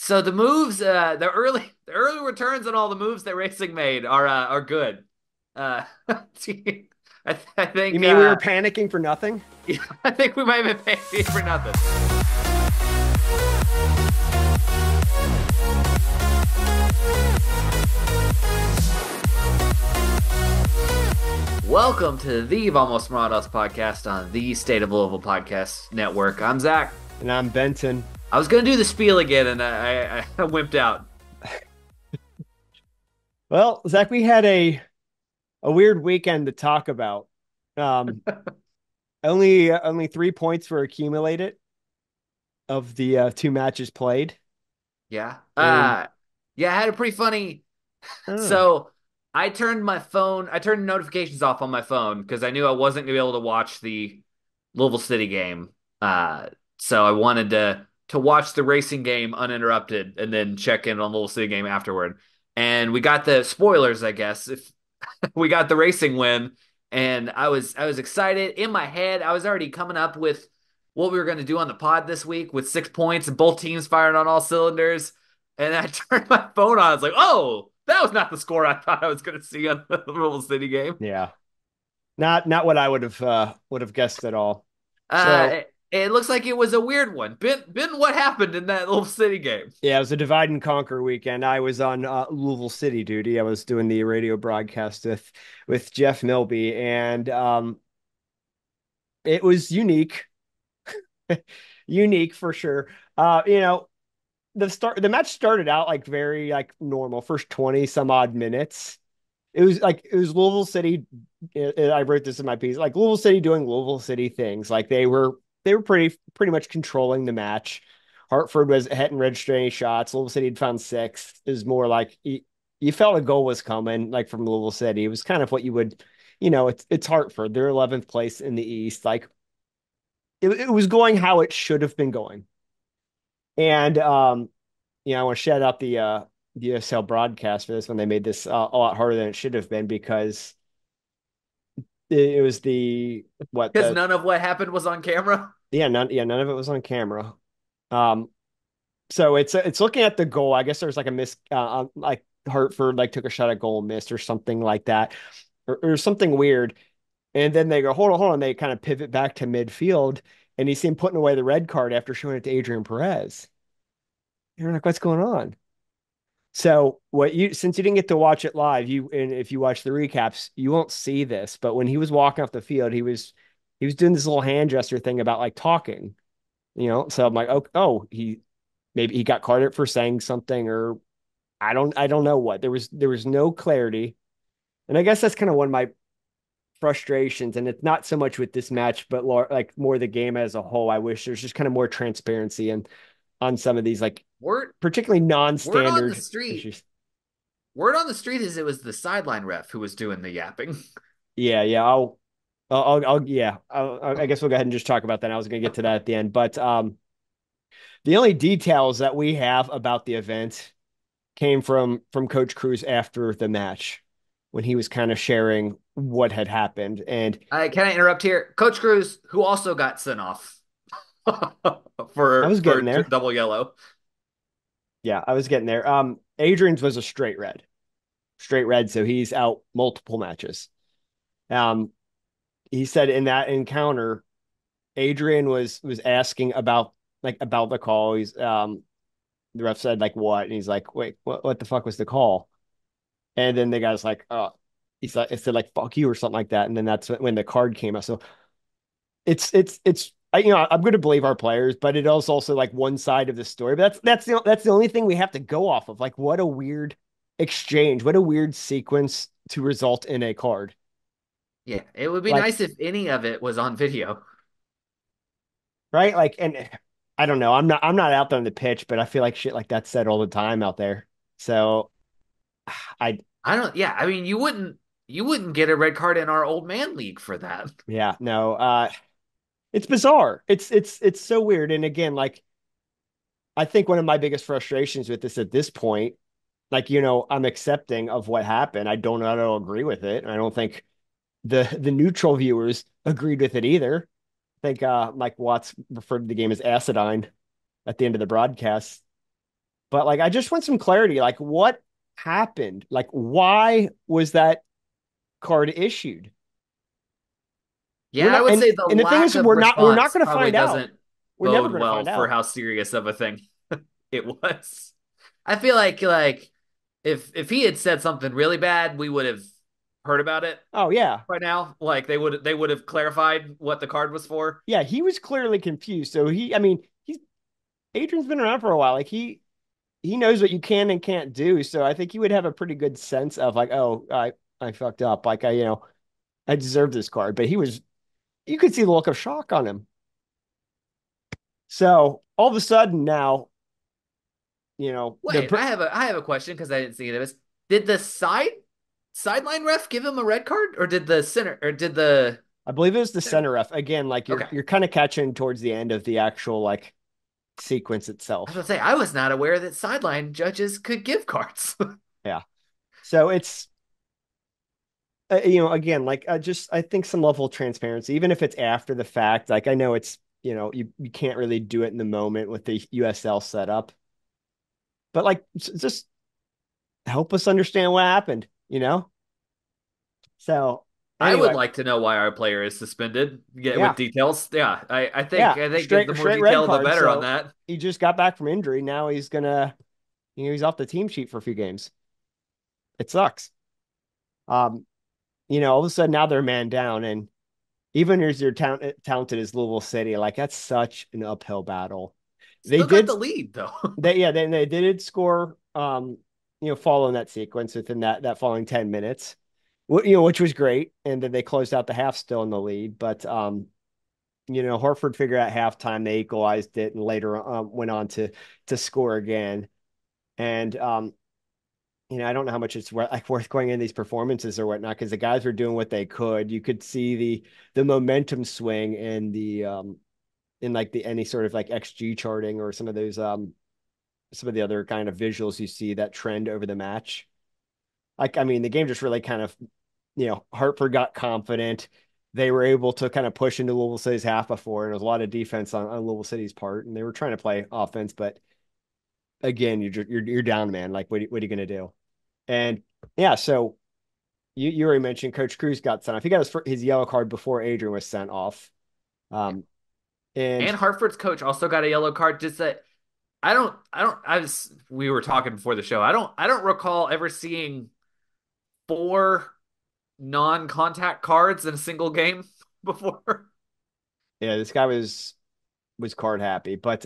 So the moves, the early returns on all the moves that Racing made are good. Uh, I You think mean we were panicking for nothing? yeah, I think we might have been paying for nothing. Welcome to the Almost Morados podcast on the State of Louisville podcast network. I'm Zach. And I'm Benton. I was gonna do the spiel again, and I wimped out. Well, Zach, we had a weird weekend to talk about. Um, only 3 points were accumulated of the two matches played, Yeah. and Yeah, I had a pretty funny. uh, So I turned notifications off on my phone because I knew I wasn't gonna be able to watch the Louisville City game. Uh, so I wanted to watch the Racing game uninterrupted and then check in on the Louisville City game afterward. And we got the spoilers, I guess. If we got the Racing win, and I was excited. In my head, I was already coming up with what we were going to do on the pod this week with 6 points and both teams firing on all cylinders. And I turned my phone on. I was like, "Oh, that was not the score I thought I was going to see on the Louisville City game." yeah, not what I would have guessed at all. So It looks like it was a weird one. Ben, what happened in that Louisville City game? yeah, it was a divide and conquer weekend. I was on Louisville City duty. I was doing the radio broadcast with Jeff Milby, and it was unique, unique for sure. The match started out like very like normal first 20 some odd minutes. It was Louisville City. I wrote this in my piece, like Louisville City doing Louisville City things. Like they were pretty much controlling the match. Hartford was hadn't registered any shots. Louisville City had found six. It was more like you felt a goal was coming like from Louisville City. It was kind of what you would, it's Hartford. They're 11th place in the East. Like it was going how it should have been going. And I want to shout out the USL broadcast for this when they made this a lot harder than it should have been because it was the what Because the none of what happened was on camera. none of it was on camera. Um, so it's looking at the goal. I guess there's like a miss, like Hartford like took a shot at goal and missed or something like that, or something weird. And then they go, hold on. They kind of pivot back to midfield, and you see him putting away the red card after showing it to Adrian Perez. You're like, what's going on? So since you didn't get to watch it live, and if you watch the recaps, you won't see this. But when he was walking off the field, he was doing this little hand gesture thing about like talking, So I'm like, he maybe he got carded for saying something, or I don't know what. There was no clarity, and I guess that's kind of one of my frustrations. And it's not so much with this match, but like more the game as a whole. I wish there's just kind of more transparency and on some of these like Word particularly word on the non-standard street. issues. Word on the street is it was the sideline ref who was doing the yapping. Yeah, yeah. Yeah. I guess we'll go ahead and just talk about that. I was going to get to that at the end, but the only details that we have about the event came from Coach Cruz after the match, when he was kind of sharing what had happened. And Can I interrupt here? Coach Cruz, who also got sent off I was for getting there. double yellow. Yeah, I was getting there. Adrian's was a straight red, so he's out multiple matches. Um, he said in that encounter, Adrian was asking about the call. The ref said like what, and he's like, wait, what the fuck was the call? And then the guy's like, he's like, it said like fuck you or something like that. And then that's when the card came out. So it's I'm going to believe our players, but it is also like one side of the story. But that's the only thing we have to go off of. Like what a weird exchange, what a weird sequence to result in a card. Yeah, it would be Like nice if any of it was on video. right, like and I don't know. I'm not out there on the pitch, but I feel like shit like that's said all the time out there. So I I don't. Yeah, I mean, you wouldn't get a red card in our old man league for that. yeah no it's bizarre. It's so weird. And again, like I think one of my biggest frustrations with this at this point, like I'm accepting of what happened. I don't agree with it. And I don't think the neutral viewers agreed with it either. I think Mike Watts referred to the game as acidine at the end of the broadcast. But like, I just want some clarity. Like, what happened? Like, why was that card issued? We're Yeah, I not, would say the and the thing lack is, of we're not response going to probably find out. doesn't We're never bode going to well find for out. how serious of a thing it was. I feel like if he had said something really bad, we would have heard about it Oh yeah, by now. Like they would have clarified what the card was for. yeah. He was clearly confused. So I mean, he's Adrian's been around for a while. Like he knows what you can and can't do. So I think he would have a pretty good sense of like, oh, I fucked up. Like I deserve this card. But you could see the look of shock on him. So all of a sudden now, Wait, I have a question because I didn't see this. Did the sideline ref give him a red card, or did the center, or did the I believe it was the center? center ref again. Like Okay, you're kind of catching towards the end of the actual like sequence I was gonna itself. say I was not aware that sideline judges could give cards. Yeah. So it's again, like I think some level of transparency, even if it's after the fact. Like I know it's you can't really do it in the moment with the USL setup, but like just help us understand what happened. So I would anyway, like to know why our player is suspended. Get with yeah, details. Yeah, I think yeah, I think the more straight red detail, the card. better on So that. he just got back from injury. Now he's gonna, he's off the team sheet for a few games. It sucks. Um, all of a sudden now they're man down, and even as you're talented as Louisville City, like that's such an uphill battle. They Still got did, the lead though. they did score, following that sequence within that following 10 minutes, which was great, and then they closed out the half still in the lead. But Hartford figured out halftime, they equalized it, and later went on to score again. And I don't know how much it's worth going in these performances or whatnot because the guys were doing what they could. You could see the momentum swing and the in like the any sort of like XG charting or some of the other kind of visuals you see that trend over the match. Like I mean, the game just really kind of Hartford got confident. They were able to kind of push into Louisville City's half before, and there was a lot of defense on Louisville City's part, and they were trying to play offense, but again, you're down, man. Like what are you gonna do? And yeah, so you already mentioned Coach Cruz got sent off. He got his yellow card before Adrian was sent off. Um, and And Hartford's coach also got a yellow card. Just that I don't I was we were talking before the show. I don't recall ever seeing four non-contact cards in a single game before. yeah, this guy was card happy. But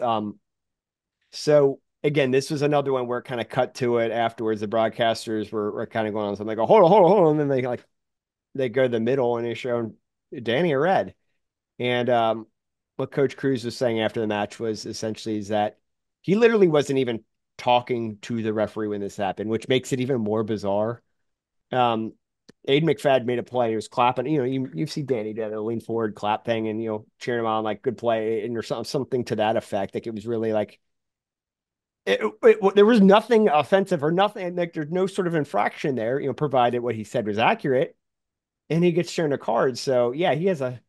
so again, this was another one where it kind of cut to it afterwards. The broadcasters were kind of going on something. They go, hold on, and then they go to the middle and they show Danny a red. And what Coach Cruz was saying after the match was essentially is that he literally wasn't even talking to the referee when this happened, which makes it even more bizarre. Um, Aiden McFadden made a play. He was clapping. You see Danny do a lean forward clap thing and cheering him on like good play and or something to that effect. Like it was really like there was nothing offensive or nothing. Like there's no sort of infraction there. Provided what he said was accurate, and he gets shown a card. So yeah, he has a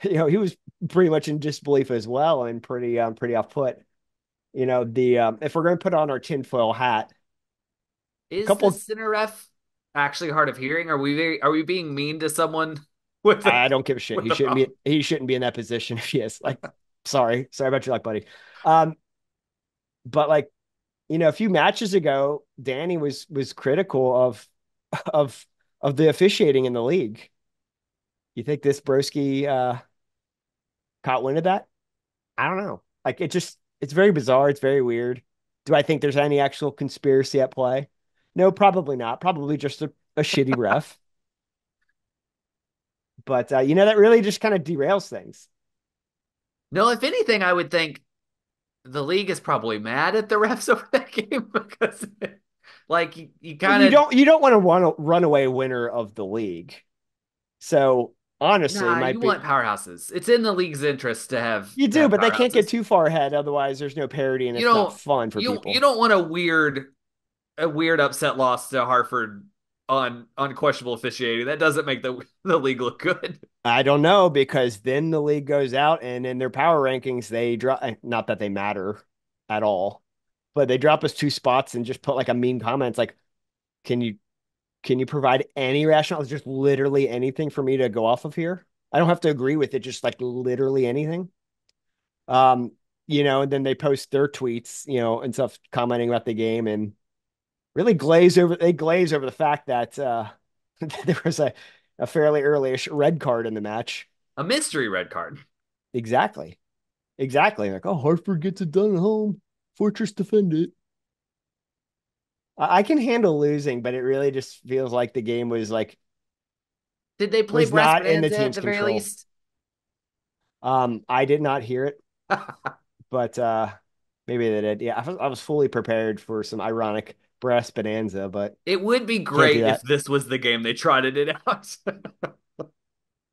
he was pretty much in disbelief as well and pretty off put. The if we're going to put on our tinfoil hat, a Is the couple. center ref actually hard of hearing? Are we being mean to someone with a I don't give a shit. with a problem? He shouldn't be in that position if he is. Like, sorry about your luck, buddy. But like a few matches ago, Danny was critical of of the officiating in the league. You think this broski caught wind of that? I don't know. Like it's very bizarre. It's very weird. Do I think there's any actual conspiracy at play? No, probably not. Probably just a shitty ref. But that really just kind of derails things. No, if anything, I would think the league is probably mad at the refs over that game because, like, you Well, kind of you don't want to run runaway winner of the league. So honestly, it nah. might You be want powerhouses. It's in the league's interest to have you to do, have but they can't get powerhouses. too far ahead. Otherwise, there's no parity and You it's not don't fun for you people. don't want a weird upset loss to Hartford on questionable officiating. That doesn't make the league look good. I don't know because then the league goes out and in their power rankings they drop. Not that they matter at all. but they drop us two spots and just put like a mean comment. It's like, can you can you provide any rationale? Just literally anything for me to go off of here? I don't have to agree with it, just like literally anything. Um, and then they post their tweets, and stuff commenting about the game and really glaze over the fact that there was a fairly early-ish red card in the match. A mystery red card. Exactly. Exactly. Like, oh, Hartford gets it done at home. Fortress defend it. I can handle losing, but it really just feels like the game Did they play was not in the Brass at team's the very control. least? I did not hear it, but maybe they did. Yeah, I was fully prepared for some ironic brass bonanza, but It would be can't do great if that. this was the game they trotted it out.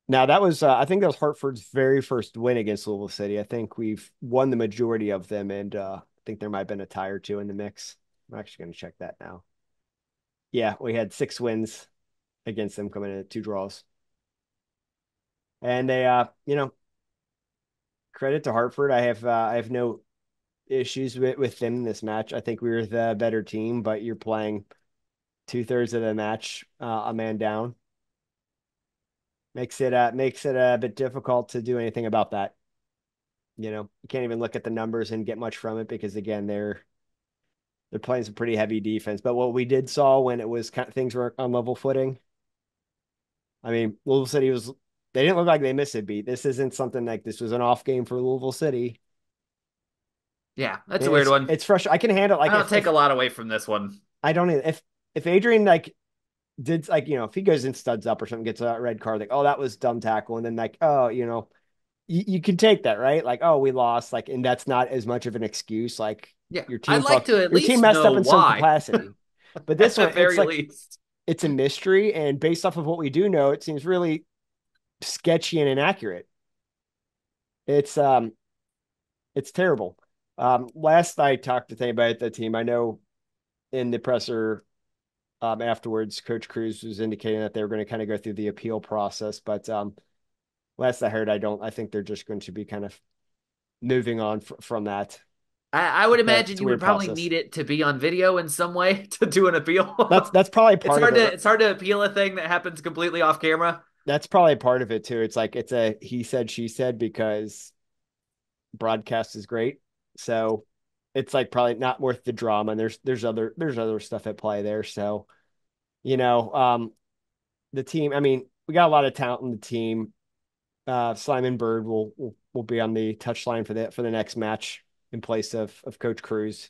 Now that was I think that was Hartford's very first win against Louisville City. I think we've won the majority of them, and I think there might have been a tie or two in the mix. I'm actually going to check that now. Yeah, we had 6 wins against them coming in at 2 draws. And they credit to Hartford. I have no issues with them in this match. I think we were the better team, but you're playing 2/3 of the match a man down. Makes it a bit difficult to do anything about that. You can't even look at the numbers and get much from it because again, they're playing some pretty heavy defense. But what we did saw when it was kind of things were on level footing. I mean, Louisville City was they didn't look like they missed a beat. This isn't something like this was an off game for Louisville City. Yeah, that's a weird It's one. it's frustrating. I can handle I like don't take if a lot away from this one. I don't if Adrian like did like if he goes and studs up or something gets a red card like oh that was dumb tackle and then like oh you can take that right like oh we lost like and that's not as much of an excuse like Yeah, I'd like to at your team least messed know up in some why, capacity but this at the one it's very like least. it's a mystery and based off of what we do know it seems really sketchy and inaccurate. It's um it's terrible. Last I talked to about the team I know in the presser afterwards, Coach Cruz was indicating that they were going to kind of go through the appeal process. But last I heard, I think they're just going to be kind of moving on from that. I would imagine It's a you would weird probably process. need it to be on video in some way to do an That's appeal. that's probably It's part of hard it. to it's hard to appeal a thing that happens completely off camera. That's probably part of it too. It's like it's a he said she said because broadcast is great. So it's like probably not worth the drama. And there's other stuff at play there. So you know, the team. I mean, we got a lot of talent in the team. Simon Bird will be on the touchline for the next match in place of Coach Cruz.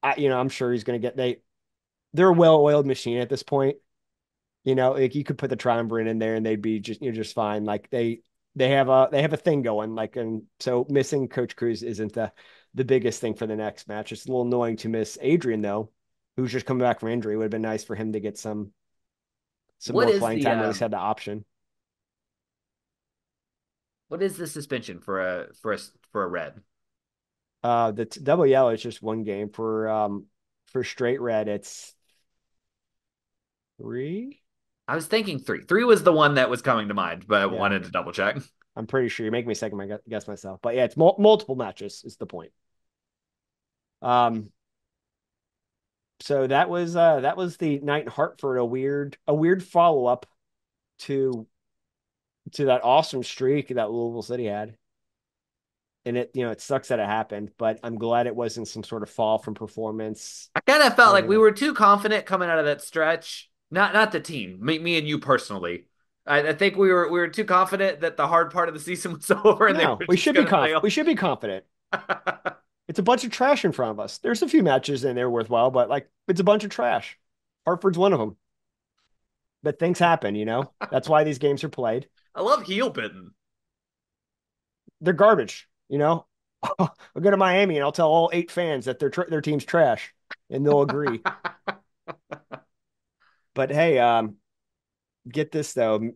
I'm sure he's going to get they're a well-oiled machine at this point. Like you could put the triumvirate in there and they'd be just fine. Like they have a thing going. Like and so missing Coach Cruz isn't the biggest thing for the next match. It's a little annoying to miss Adrian though, who's just coming back from injury. It would have been nice for him to get some What more is playing the time. At least had the option. what is the suspension for a red? The double yellow is just one game for straight red. It's 3. I was thinking three. Three was the one that was coming to mind, but I Yeah, wanted to double check. I'm pretty sure you're making me second my guess myself. But yeah, it's multiple matches is the point. Um, so that was the night in Hartford. A weird follow up to that awesome streak that Louisville City had. And it sucks that it happened, but I'm glad it wasn't some sort of fall from performance I kind of felt or like anything we like. were too confident coming out of that stretch. Not the team, me and you personally. I think we were too confident that the hard part of the season was over and they No, were just gonna fail. we should be confident. It's a bunch of trash in front of us. There's a few matches in there worthwhile, but like it's a bunch of trash. Hartford's one of them. But things happen. That's why these games are played. I love heel bitten. They're garbage. I'll go to Miami and I'll tell all 8 fans that their team's trash, and they'll agree. But hey, get this though.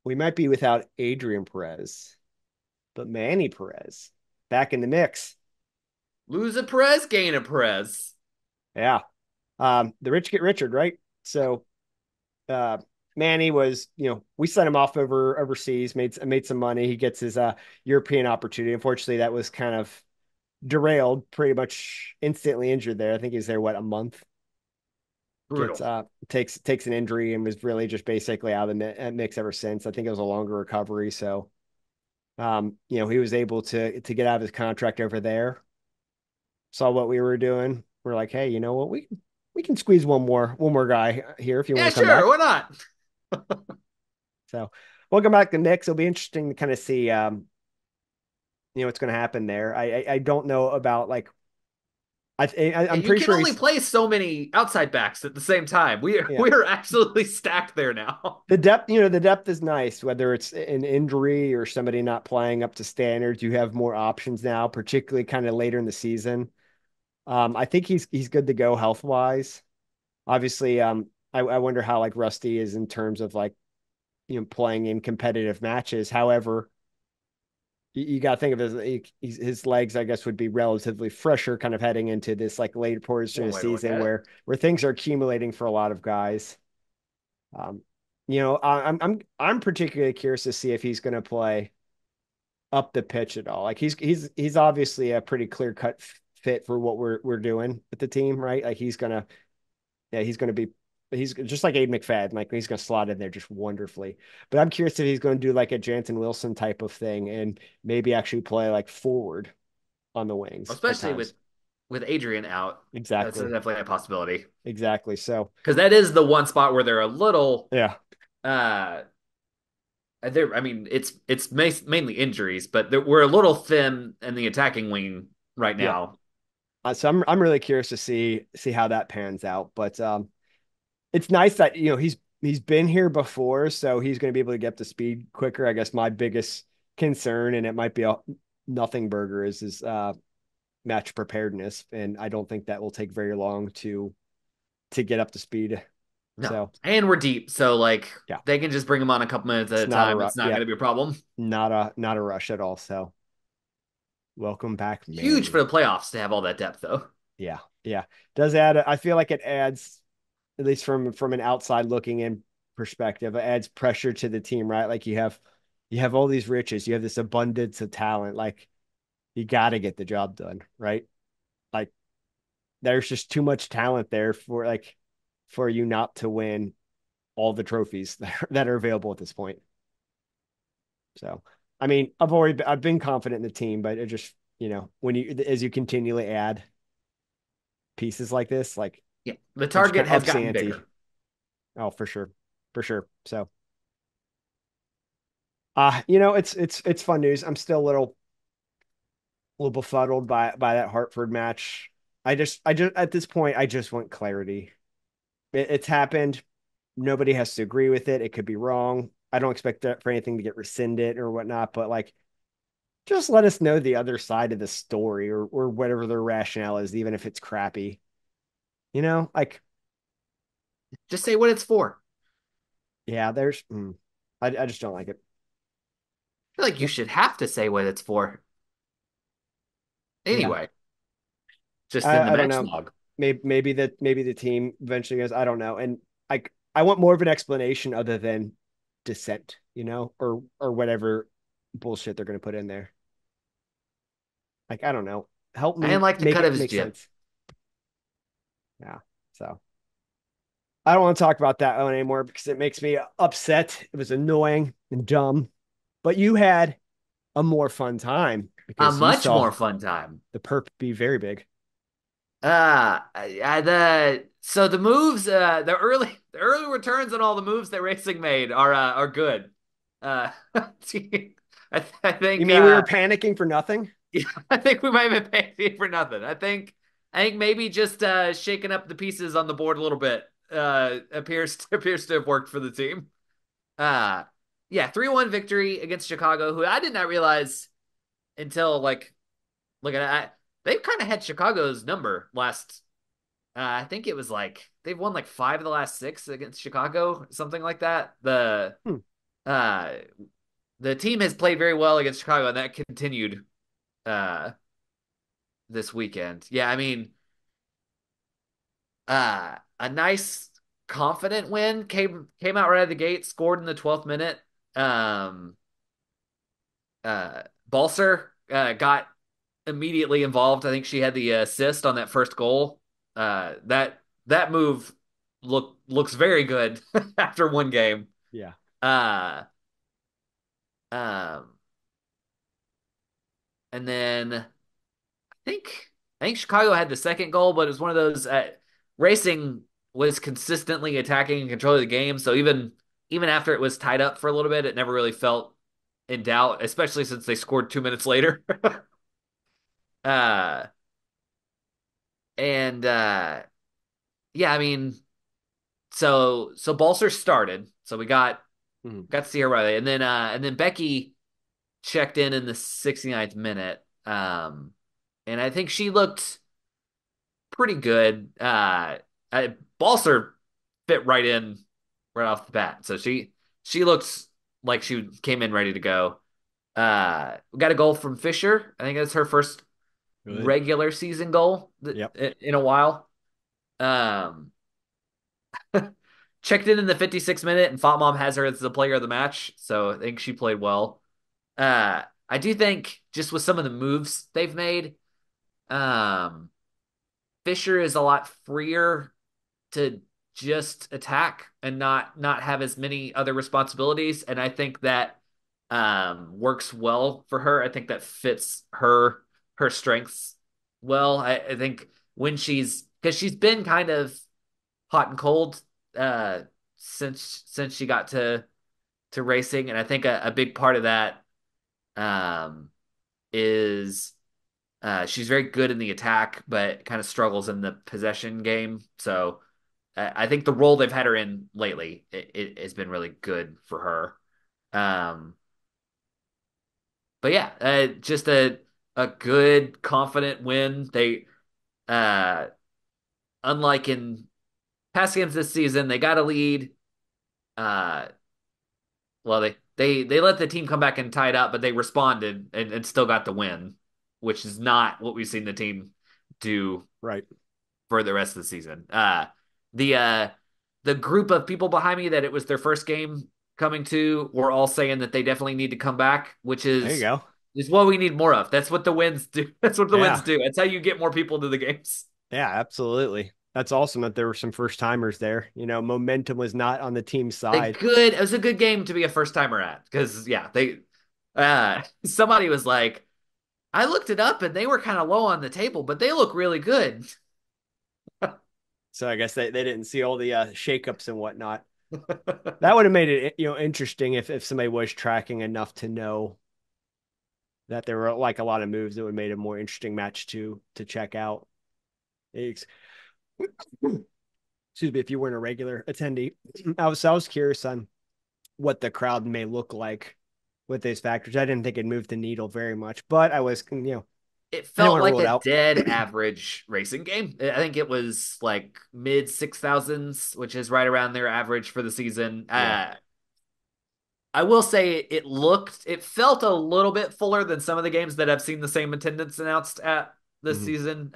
We might be without Adrian Perez, but Manny Perez back in the mix. Lose a Perez, gain a Perez. Yeah. The rich get richer, right? So uh Manny was, we sent him off overseas, made some money. He gets his European opportunity. Unfortunately, that was kind of derailed, pretty much instantly injured there. I think he's there, what, a month? Gets Brutal. takes an injury and was really just basically out of the mix ever since. I think it was a longer recovery. So he was able to get out of his contract over there. Saw what we were doing. We're like, hey, you know what? We can squeeze one more guy here if you want Yeah, to come sure, back. why not? So welcome back to Knicks. It'll be interesting to kind of see what's going to happen there. I don't know about like Yeah, I'm you pretty can sure only he's play so many outside backs at the same time. We are, yeah. we are absolutely stacked there now. The depth is nice, whether it's an injury or somebody not playing up to standards. You have more options now, particularly kind of later in the season. I think he's good to go health wise. Obviously, I wonder how like Rusty is in terms of like playing in competitive matches. However, you got to think of his legs, I guess, would be relatively fresher, kind of heading into this like later portion of One the way to look season at it. where things are accumulating for a lot of guys. Um, I'm particularly curious to see if he's going to play up the pitch at all. Like he's obviously a pretty clear cut fit for what we're doing with the team, right? Like he's gonna be he's just like Aid McFadden, like he's gonna slot in there just wonderfully. But I'm curious if he's going to do like a Jansen Wilson type of thing and maybe actually play like forward on the wings at Especially with times. with Adrian out. That's Exactly. definitely a possibility. Exactly. So Because that is the one spot where they're a little yeah, uh there I mean it's mainly injuries, but we're a little thin in the attacking wing right yeah. now. So I'm really curious to see how that pans out. But it's nice that he's been here before, so he's going to be able to get up to speed quicker. I guess my biggest concern, and it might be a nothing burger, is his match preparedness, and I don't think that will take very long to get up to speed. No. So And we're deep, so like yeah, they can just bring him on a couple minutes at it's a not a time. rush. It's not Yeah, going to be a problem. not a rush at all. So welcome back, Huge for Manny. the playoffs to have all that depth though. Yeah, yeah, does add. I feel like it adds, at least from an outside looking in perspective, it adds pressure to the team, right? Like you have all these riches, you have this abundance of talent, like you got to get the job done, right? Like there's just too much talent there for you not to win all the trophies that are available at this point. So, I mean, I've been confident in the team, but it just, when as you continually add pieces like this, like Yeah. The it just target kind of has ups the gotten ante. bigger. Oh, for sure. For sure. So, it's fun news. I'm still a little befuddled by that Hartford match. I just at this point I just want clarity. It's happened. Nobody has to agree with it. It could be wrong. I don't expect that for anything to get rescinded or whatnot, but like just let us know the other side of the story or whatever their rationale is, even if it's crappy. Like Just say what it's for. yeah, I just don't like it. I feel like you should have to say what it's for. Yeah, Anyway, just in the I don't match know. log. Maybe the team eventually goes. I don't know, and I want more of an explanation other than dissent, or whatever bullshit they're going to put in there. Like I don't know. Help I didn't me like the make cut of it his make jib. sense. Yeah. So I don't want to talk about that one anymore because it makes me upset. It was annoying and dumb. But you had a more fun time A because you much saw more fun time. the perp be very big. The so the moves, the early returns on all the moves that Racing made are good. Uh, I You think mean we were panicking for nothing? yeah, I think we might have been paying for nothing. I think maybe just shaking up the pieces on the board a little bit appears to have worked for the team. Uh yeah, 3-1 victory against Chicago, who I did not realize until like look at it. They've kind of had Chicago's number last. I think it was like they've won like 5 of the last 6 against Chicago, something like that. Hmm. Uh the team has played very well against Chicago, and that continued uh this weekend. Yeah, I mean, a nice confident win came out right out of the gate, scored in the 12th minute. Um Balser got immediately involved. I think she had the assist on that first goal. That move looks very good after one game. Yeah. Uh, um, and then I think Chicago had the second goal, but it was one of those Racing was consistently attacking and controlling the game. So even after it was tied up for a little bit, it never really felt in doubt, especially since they scored 2 minutes later. uh, and yeah, I mean, so Balser started, so we Mhm. got to see her right away, and then Becky checked in the 69th minute, and I think she looked pretty good. Balser fit right in right off the bat, so she looks like she came in ready to go. We got a goal from Fisher. I think that's her first Good. regular season goal Yep. in a while. Um, checked in the 56th minute, and Font Mom has her as the player of the match, so I think she played well. I do think just with some of the moves they've made, um, Fisher is a lot freer to just attack and not have as many other responsibilities, and I think that works well for her. I think that fits her strengths well. I think when because she's been kind of hot and cold uh, since she got to racing, and I think a big part of that um, is she's very good in the attack, but kind of struggles in the possession game. So I think the role they've had her in lately it has been really good for her. But yeah, just a good, confident win. They uh, unlike in past games this season, they got a lead. Uh, well, they let the team come back and tie it up, but they responded and still got the win, which is not what we've seen the team do Right. for the rest of the season. The uh, the group of people behind me that it was their first game coming to were all saying that they definitely need to come back, which There you go. is what we need more of. That's what the wins do. That's what the wins Yeah. do. That's how you get more people to the games. Yeah, absolutely. That's awesome that there were some first timers there. Momentum was not on the team's side. It was a good game to be a first timer at because yeah, they somebody was like, I looked it up and they were kind of low on the table, but they look really good. So I guess they didn't see all the shakeups and whatnot. That would have made it, interesting if somebody was tracking enough to know that there were like a lot of moves that would have made a more interesting match to check out. Excuse me, if you weren't a regular attendee. I was curious on what the crowd may look like with these factors. I didn't think it moved the needle very much, but It I didn't felt want to like rule it a out. dead average racing game. I think it was like mid 6,000s, which is right around their average for the season. Yeah. I will say it felt a little bit fuller than some of the games that I've seen the same attendance announced at this Mhm. season.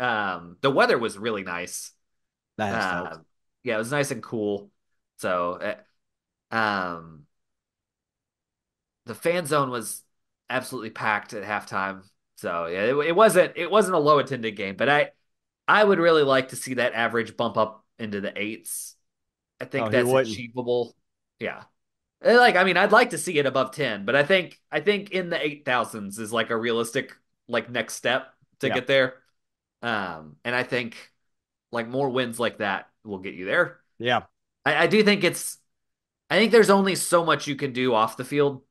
The weather was really nice. That has helped. Uh, yeah, it was nice and cool. So, um, the fan zone was absolutely packed at halftime. So yeah, it wasn't a low attended game, but I would really like to see that average bump up into the eights. I Oh, think he that's wouldn't. achievable. Yeah. Like I mean, I'd like to see it above 10, but I think in the 8,000s is like a realistic like next step to Yeah. get there. And I think like more wins like that will get you there. Yeah. I do think I think there's only so much you can do off the field.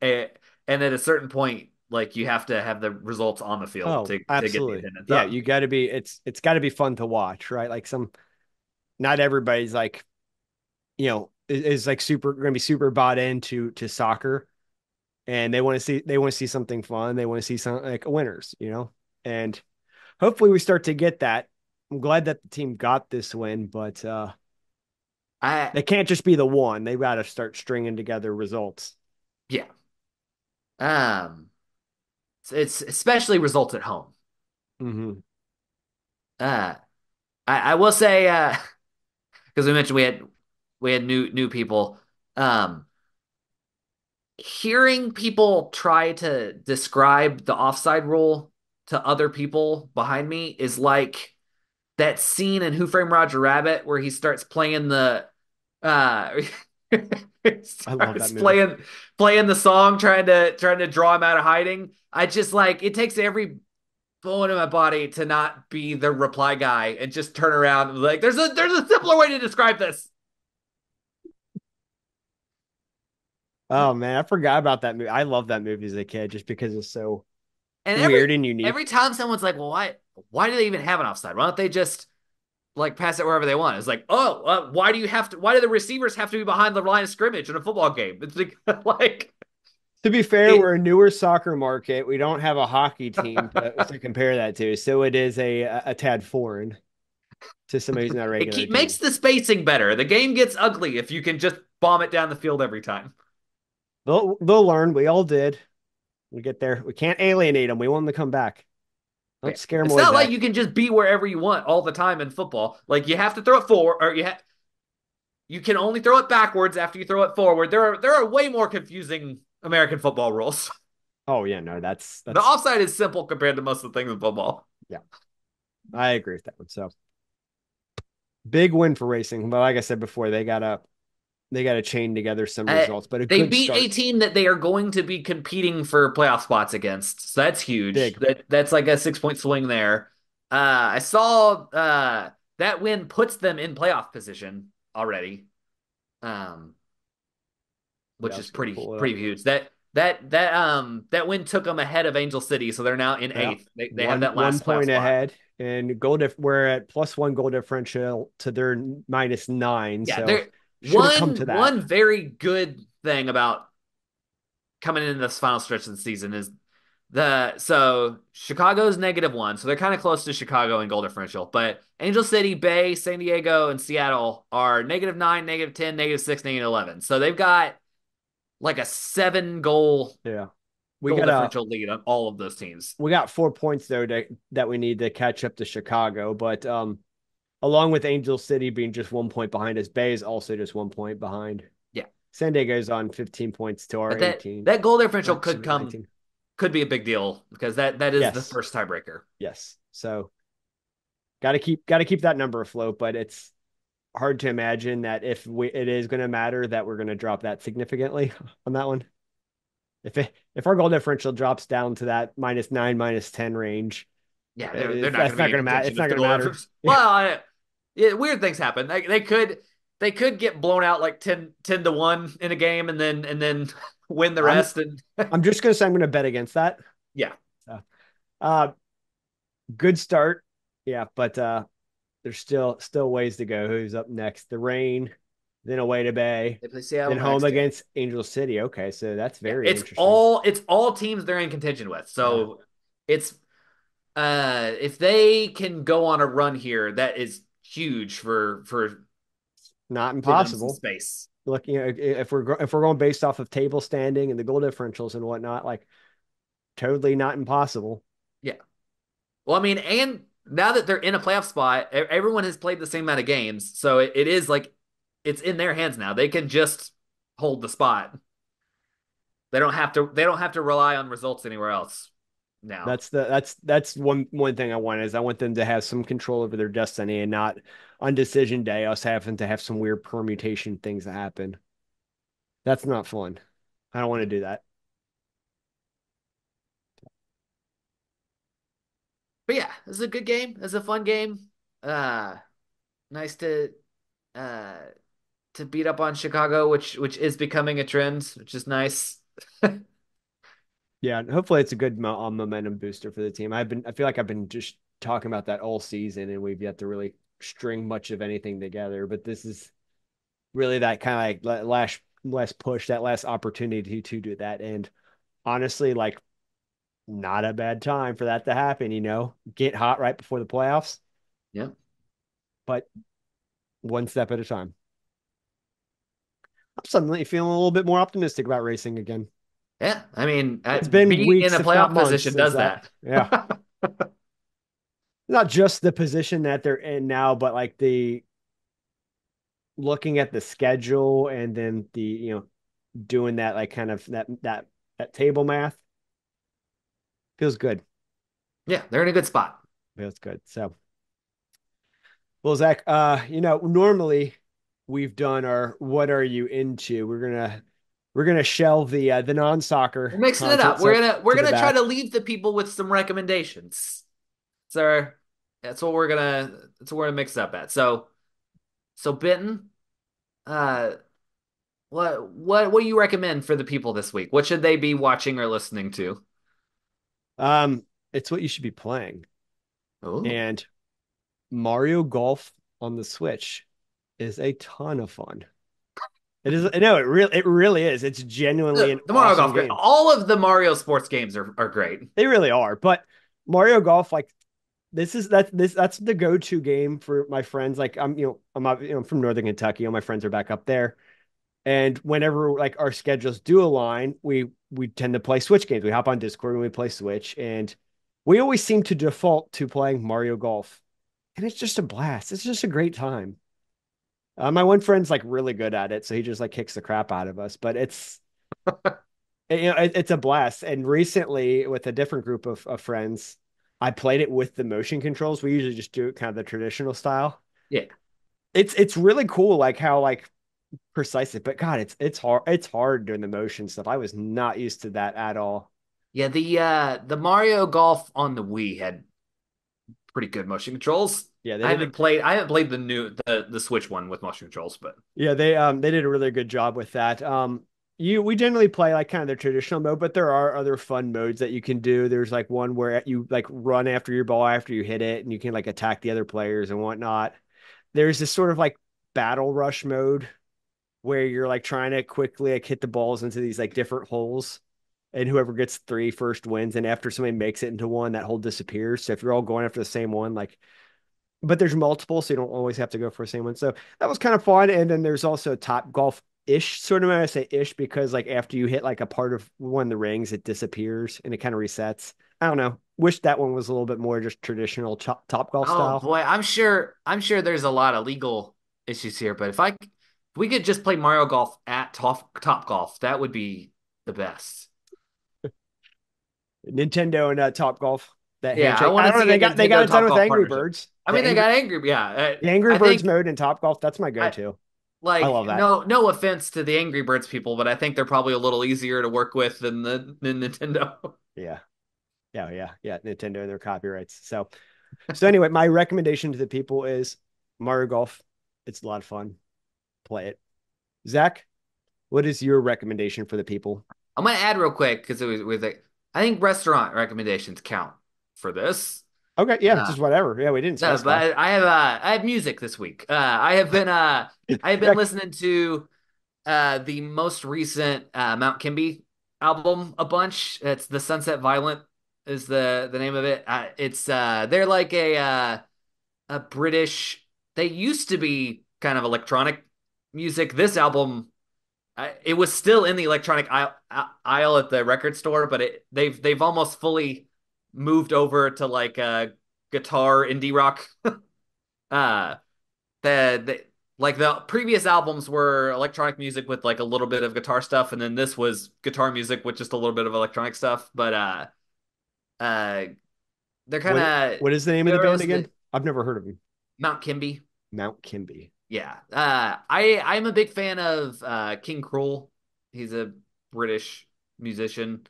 and at a certain point, like you have to have the results on the field Oh, to get the absolutely. attendance Yeah, up. you got to be it's got to be fun to watch, right? Like not everybody's like, is like super going to be super bought into to soccer and they want to see something fun. They want to see some like winners. And hopefully we start to get that. I'm glad that the team got this win, but I they can't just be the one. They've got to start stringing together results. Yeah. Um it's especially results at home. Hmm. Uh I will say because we mentioned we had new people. Um Hearing people try to describe the offside rule to other people behind me is like that scene in Who Framed Roger Rabbit where he starts playing the uh I love that starts movie. playing the song trying to draw him out of hiding. I just like it takes every bone in my body to not be the reply guy and just turn around and be like there's a simpler way to describe this. Oh man, I forgot about that movie. I love that movie as a kid just because it's so And weird and every unique. time someone's like, "Well, why do they even have an offside? Why don't they just like pass it wherever they want?" It's like, "Oh, why do the receivers have to be behind the line of scrimmage in a football game?" It's like like To be fair, it we're a newer soccer market. We don't have a hockey team to compare that to, so it is a tad foreign to somebody who's not a regular makes team. the spacing better. The game gets ugly if you can just bomb it down the field every time. They'll learn. We all did. We get there. We can't alienate them. We want them to come back. Yeah. Don't scare them It's away, not like Zach. you can just be wherever you want all the time in football. Like you have to throw it forward, or you can only throw it backwards after you throw it forward. There are way more confusing American football rules. Oh yeah, no, that's The that's offside is simple compared to most of the things in football. yeah. I agree with that one. So big win for racing. But like I said before, they gotta chain together some Uh, results. But a they good beat a start. team that they are going to be competing for playoff spots against. So that's huge. Big. That's like a 6 point swing there. I saw that win puts them in playoff position already, um, Yeah, I which is was gonna pretty pull it up. pretty huge. That win took them ahead of Angel City, so they're now in Yeah. eighth. They have One that one last playoff point spot. ahead. And we're at +1 goal differential to their -9. Yeah, So there should have come to that. one very good thing about coming into this final stretch of the season is so Chicago's -1, so they're kind of close to Chicago in goal differential. But Angel City, Bay, San Diego, and Seattle are -9, -10, -6, -11. So they've got like a 7 goal Yeah. We goal got a differential lead on all of those teams. we got 4 points though that we need to catch up to Chicago. But along with Angel City being just 1 point behind us, Bay is also just 1 point behind. Yeah, San Diego's on 15 points to our but that 18. that goal differential Excuse me, 19. could be a big deal because that is the Yes. first tiebreaker. Yes. So gotta keep that number afloat, but it's hard to imagine that if it is going to matter that we're going to drop that significantly on that one. If our goal differential drops down to that -9, -10 range, Yeah, they're not that's going to not be in going to matter. contention It's not if the going to goal matter. difference. Yeah. Yeah, weird things happen. They could get blown out like 10-1 in a game and then win the I'm rest. And I'm just going to say I'm going to bet against that. yeah, So, uh, good start. Yeah, but there's still ways to go. Who's up next? The Rain, then away to Bay, they play then Seattle home next. Yeah, against Angel City. Okay, so that's yeah. very It's interesting. all teams they're in contention with. Yeah, So it's if they can go on a run here, that is huge for not giving them some impossible. space. Looking at if we're going based off of table standing and the goal differentials and whatnot, like totally not impossible. Yeah. Well, I mean, and now that they're in a playoff spot, everyone has played the same amount of games, so it is like it's in their hands now. They can just hold the spot. They don't have to. They don't have to rely on results anywhere else now. That's one thing I want is I want them to have some control over their destiny and not on decision day us having to have some weird permutation things that happen. That's not fun. I don't want to do that. But yeah, this is a good game. It's a fun game. Uh, nice uh to beat up on Chicago, which is becoming a trend, which is nice. Yeah, and hopefully it's a good momentum booster for the team. I feel like I've been just talking about that all season, and we've yet to really string much of anything together. But this is really that kind of like last push, that last opportunity to do that. And honestly, like not a bad time for that to happen. Get hot right before the playoffs, Yeah, but one step at a time. I'm suddenly feeling a little bit more optimistic about racing again. yeah. I mean, It's been being in weeks, a if not playoff months, position since does that. that. Yeah. Not just the position that they're in now, but like the looking at the schedule and then doing that like kind of that table math feels good. Yeah, they're in a good spot. That's good. So, well, Zach, normally we've done our "What are you into?" We're gonna shelve the non-soccer We're mixing it content up. We're stuff gonna we're to the gonna try to back. leave the people with some recommendations. So that's what we're gonna mix up at. So Benton, uh, what do you recommend for the people this week? What should they be watching or listening to? Um, it's what you should be playing. Oh, And Mario Golf on the Switch is a ton of fun. It is. No, it really is. It's genuinely an the Mario awesome Golf. game. All of the Mario sports games are great. They really are. But Mario Golf, like that's the go-to game for my friends. Like I'm from Northern Kentucky. All my friends are back up there. And whenever like our schedules do align, we tend to play Switch games. We hop on Discord and we play Switch, and we always seem to default to playing Mario Golf. And it's just a blast. It's just a great time. My one friend's like really good at it, so he just like kicks the crap out of us. But it's a blast. And recently, with a different group of friends, I played it with the motion controls. We usually just do it kind of the traditional style. Yeah, It's really cool, like how like precise it. But God, it's hard. It's hard doing the motion stuff. I was not used to that at all. yeah. The Mario Golf on the Wii had pretty good motion controls. Yeah, they I did a haven't played I haven't played the Switch one with motion controls, but Yeah, they did a really good job with that. We generally play like kind of the traditional mode, but there are other fun modes that you can do. There's like one where you like run after your ball after you hit it, and you can like attack the other players and whatnot. There's this sort of like battle rush mode where you're like trying to quickly like hit the balls into these like different holes, and whoever gets three first wins. And after somebody makes it into one, that hole disappears. So if you're all going after the same one, like but there's multiple, so you don't always have to go for the same one. So that was kind of fun. And then there's also Top Golf ish sort of. I say ish because like after you hit like a part of one of the rings, it disappears and it kind of resets. I don't know. Wish that one was a little bit more just traditional top golf oh style. boy, I'm sure there's a lot of legal issues here, but if we could just play Mario Golf at Top Golf, that would be the best. Nintendo and Top Golf, that Yeah, I handshake. want I to don't know. see a They got Nintendo it done Top with Golf Angry partnership. Birds. I mean, they got angry. Yeah, The Angry I Birds think mode in Top Golf. That's my I go-to. I love like that. no offense to the Angry Birds people, but I think they're probably a little easier to work with than Nintendo. Yeah. Yeah. Nintendo and their copyrights. So anyway, my recommendation to the people is Mario Golf. It's a lot of fun. Play it. Zach, what is your recommendation for the people? I'm gonna add real quick because it was like I think restaurant recommendations count for this. Okay, yeah, Uh, just whatever. Yeah, we didn't no, specify. but I have music this week. I have been Yeah. listening to the most recent Mount Kimby album a bunch. It's The Sunset Violent is the name of it. It's they're like a British. They used to be kind of electronic music. This album it was still in the electronic aisle at the record store, but they've almost fully moved over to like guitar indie rock. uh, the like the previous albums were electronic music with like a little bit of guitar stuff, and then this was guitar music with just a little bit of electronic stuff. But uh, they're kind What of what is the name you of the ever band listen to again? I've never heard of them. Mount Kimby? Mount Kimby. Yeah. I'm a big fan of King Cruel. He's a British musician.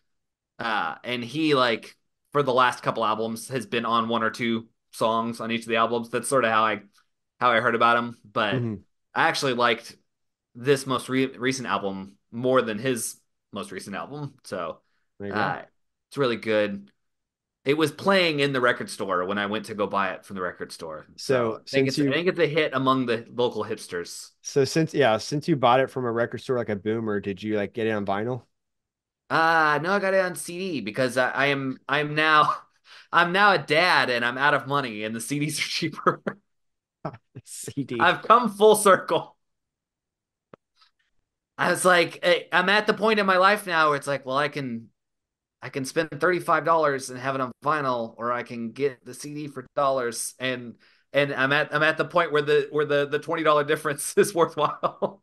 And he like for the last couple albums has been on one or two songs on each of the albums. That's sort of how I heard about him. But Hmm. I actually liked this most recent album more than his most recent album. So There you go. uh, it's really good. It was playing in the record store when I went to go buy it from the record store. So So I think since it's I you think it's a hit among the local hipsters. since you bought it from a record store like a Boomer, did you like get it on vinyl? No, I got it on CD because I'm now I'm now a dad and I'm out of money and the CDs are cheaper. CD. I've come full circle. I was like, I'm at the point in my life now where it's like, well, I can spend $35 and have it on vinyl, or I can get the CD for dollars, and I'm at the point where the $20 difference is worthwhile.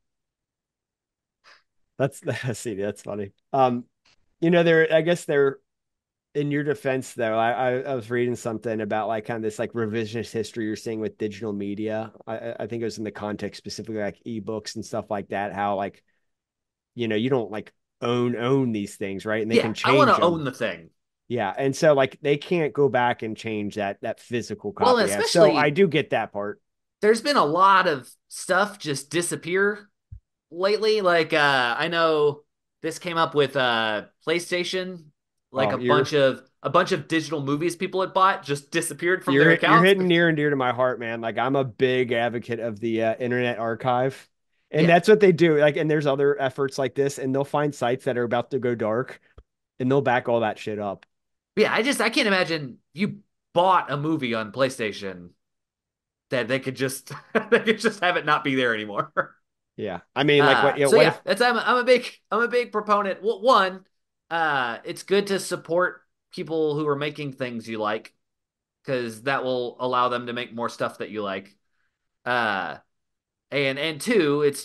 That's CD. That's funny. There I guess there in your defense, though, I was reading something about like kind of this like revisionist history you're seeing with digital media. I think it was in the context specifically like ebooks and stuff like that. How like you don't like own these things, right? And they Yeah, can I want change to them. own the thing. Yeah, and so like they can't go back and change that physical Well, and copy they have. So I especially do get that part. there's been a lot of stuff just disappear lately. Like I know this came up with PlayStation, like Oh, a bunch of digital movies people had bought just disappeared from their you're accounts. hitting near and dear to my heart, man. Like I'm a big advocate of the Internet Archive, and Yeah. that's what they do. Like, and there's other efforts like this, and they'll find sites that are about to go dark, and they'll back all that shit up. Yeah, I can't imagine you bought a movie on PlayStation that they could just they could just have it not be there anymore. Yeah, I mean, like what? So What yeah, if? that's I'm a big proponent. Well, one, it's good to support people who are making things you like because that will allow them to make more stuff that you like. Uh, and two, it's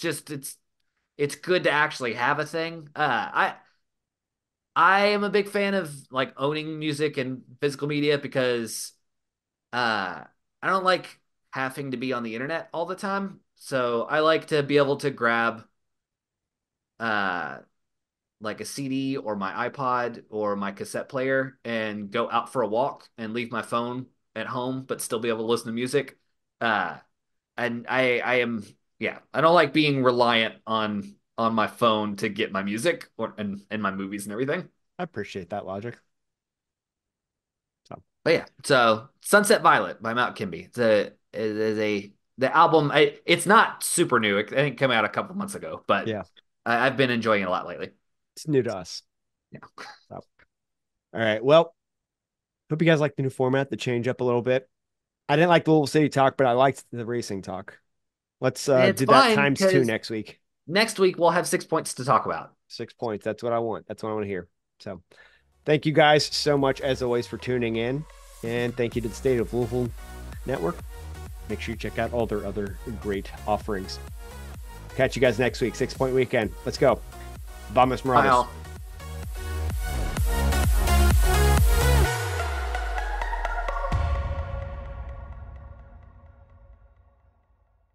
good to actually have a thing. I am a big fan of like owning music and physical media because I don't like having to be on the internet all the time. So I like to be able to grab uh like a CD or my iPod or my cassette player and go out for a walk and leave my phone at home, but still be able to listen to music. Uh, and I am, yeah, I don't like being reliant on my phone to get my music and my movies and everything. I appreciate that logic. So But yeah, so Sunset Violet by Mount Kimby. Is a the album. It's not super new. I think it came out a couple months ago, but yeah, I've been enjoying it a lot lately. it's new to us. Yeah. So all right, well, hope you guys like the new format, the change up a little bit. I didn't like the little city talk, but I liked the racing talk. Let's And it's do that fine times two because next week. next week we'll have 6 points to talk about. 6 points. That's what I want. That's what I want to hear. So thank you guys so much as always for tuning in. And thank you to the State of Louisville Network. Make sure you check out all their other great offerings. Catch you guys next week. 6 point weekend. Let's go. Vamos Bye Morados. all.